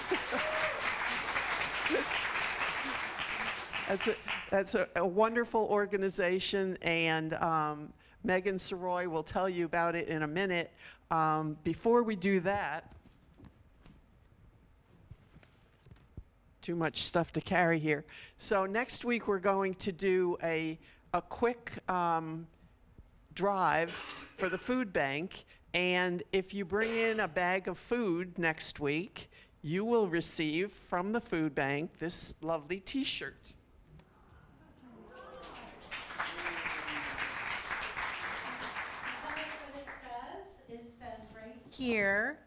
That's a wonderful organization, and Megan Soroy will tell you about it in a minute. Before we do that, too much stuff to carry here. So next week we're going to do a quick drive for the food bank, and if you bring in a bag of food next week, you will receive from the food bank this lovely t-shirt. It says right here,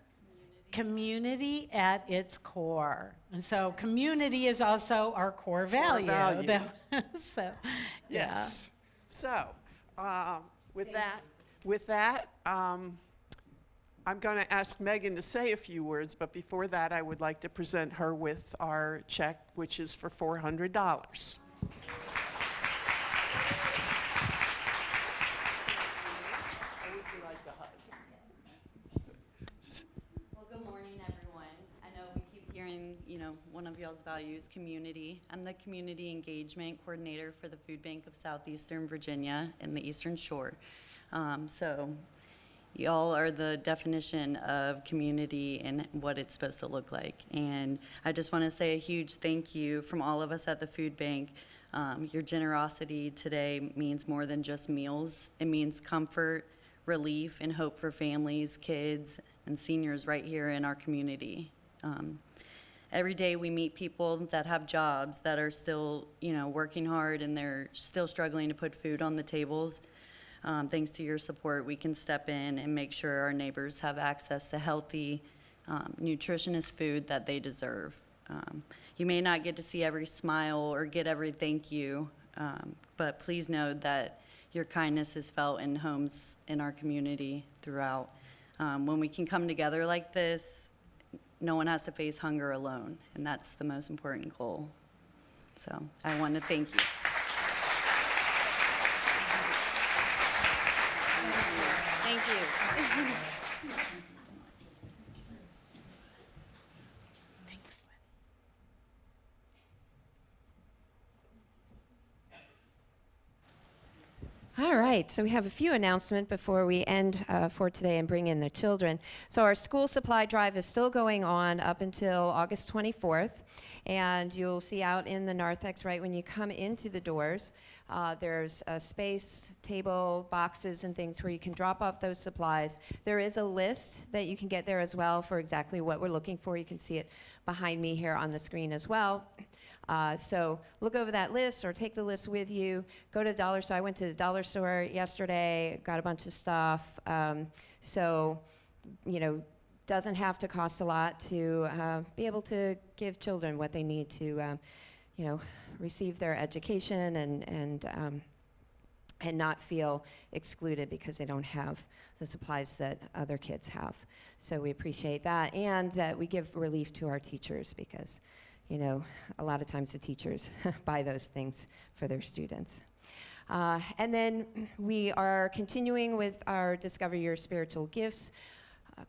community at its core. And so community is also our core value. So, yes. So, with that, I'm going to ask Megan to say a few words, but before that, I would like to present her with our check, which is for $400. Well, good morning, everyone. I know we keep hearing, one of y'all's values, community. I'm the community engagement coordinator for the Food Bank of Southeastern Virginia and the Eastern Shore. So y'all are the definition of community and what it's supposed to look like. And I just want to say a huge thank you from all of us at the Food Bank. Your generosity today means more than just meals. It means comfort, relief, and hope for families, kids, and seniors right here in our community. Every day we meet people that have jobs that are still, working hard, and they're still struggling to put food on the tables. Thanks to your support, we can step in and make sure our neighbors have access to healthy, nutritious food that they deserve. You may not get to see every smile or get every thank you, but please know that your kindness is felt in homes in our community throughout. When we can come together like this, no one has to face hunger alone, and that's the most important goal. So I want to thank you. Thank you. Thanks. All right, so we have a few announcements before we end for today and bring in the children. So our school supply drive is still going on up until August 24th, and you'll see out in the narthex right when you come into the doors, there's a space, table, boxes, and things where you can drop off those supplies. There is a list that you can get there as well for exactly what we're looking for. You can see it behind me here on the screen as well. So look over that list or take the list with you. Go to the dollar store. I went to the dollar store yesterday, got a bunch of stuff. So, doesn't have to cost a lot to be able to give children what they need to, receive their education and not feel excluded because they don't have the supplies that other kids have. So we appreciate that, and that we give relief to our teachers because a lot of times the teachers buy those things for their students. And then we are continuing with our Discover Your Spiritual Gifts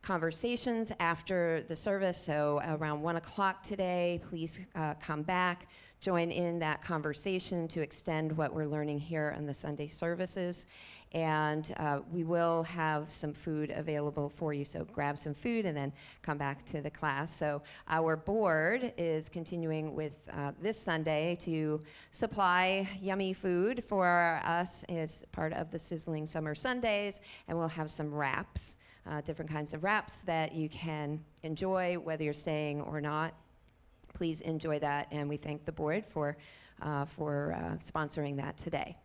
conversations after the service. So around 1 o'clock today, please come back, join in that conversation to extend what we're learning here in the Sunday services. And we will have some food available for you, so grab some food and then come back to the class. So our board is continuing with this Sunday to supply yummy food for us as part of the Sizzling Summer Sundays, and we'll have some wraps, different kinds of wraps that you can enjoy whether you're staying or not. Please enjoy that, and we thank the board for sponsoring that today.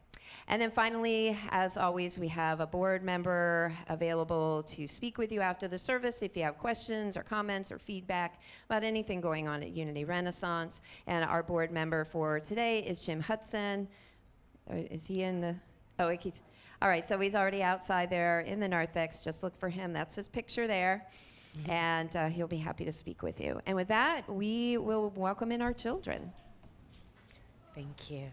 And then finally, as always, we have a board member available to speak with you after the service if you have questions or comments or feedback about anything going on at Unity Renaissance. And our board member for today is Jim Hudson. Is he in the, he's, all right, so he's already outside there in the narthex. Just look for him. That's his picture there. Mm-hmm. And he'll be happy to speak with you. And with that, we will welcome in our children. Thank you.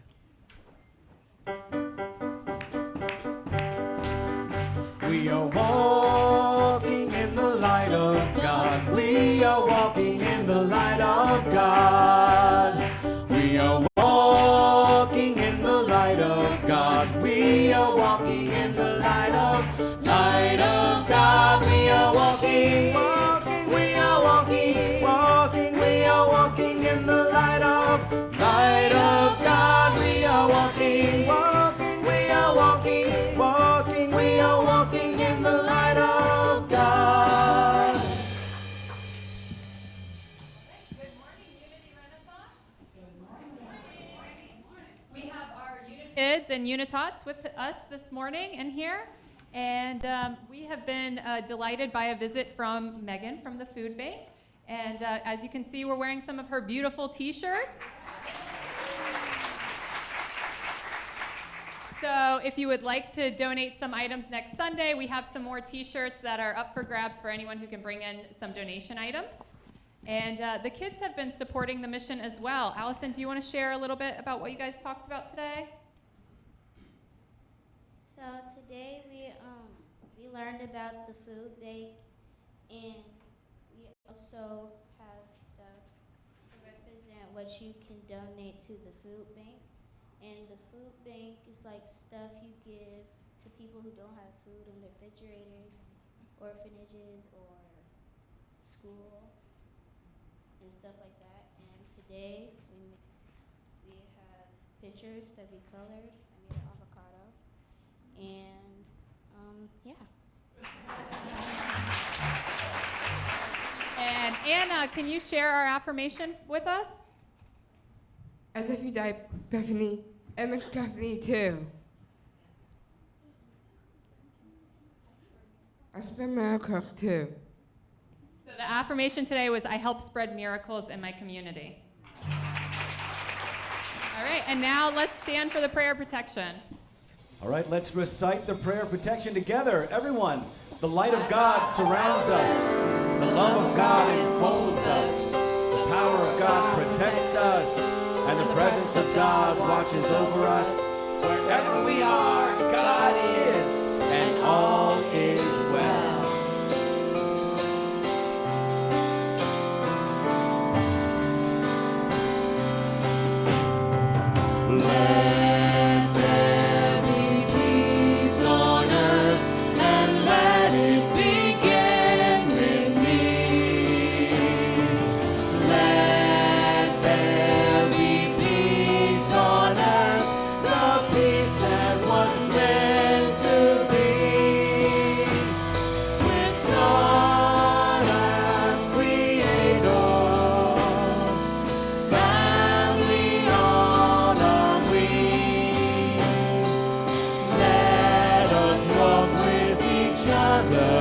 We are walking in the light of God. We are walking in the light of God. We are walking in the light of God. We are walking in the light of God. We are walking, we are walking, we are walking in the light of walking in the light of God. Good morning, Unity Renaissance. We have our kids and Unitots with us this morning in here. And we have been delighted by a visit from Megan from the Food Bank. And as you can see, we're wearing some of her beautiful t-shirts. So if you would like to donate some items next Sunday, we have some more t-shirts that are up for grabs for anyone who can bring in some donation items. And the kids have been supporting the mission as well. Allison, do you want to share a little bit about what you guys talked about today? So today we learned about the food bank, and we also have stuff to represent what you can donate to the food bank. And the food bank is like stuff you give to people who don't have food in their refrigerators, orphanages, or school, and stuff like that. And today we have pictures that we colored. I made an avocado. And yeah. And Anna, can you share our affirmation with us? And if you die, Bethany, and Stephanie too. I spread miracles too. So the affirmation today was, I help spread miracles in my community. All right, and now let's stand for the prayer of protection. All right, let's recite the prayer of protection together. Everyone, the light of God surrounds us. The love of God enfolds us. The power of God protects us. And the presence of God watches over us. Wherever we are, God is, and all is well. Let there be peace on earth, and let it begin with me. Let there be peace on earth, the peace that was meant to be. With God as creator, family honor we. Let us walk with each other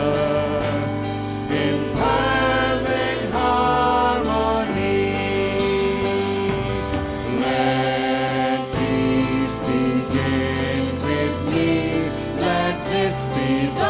in perfect harmony. Let peace begin with me. Let this be the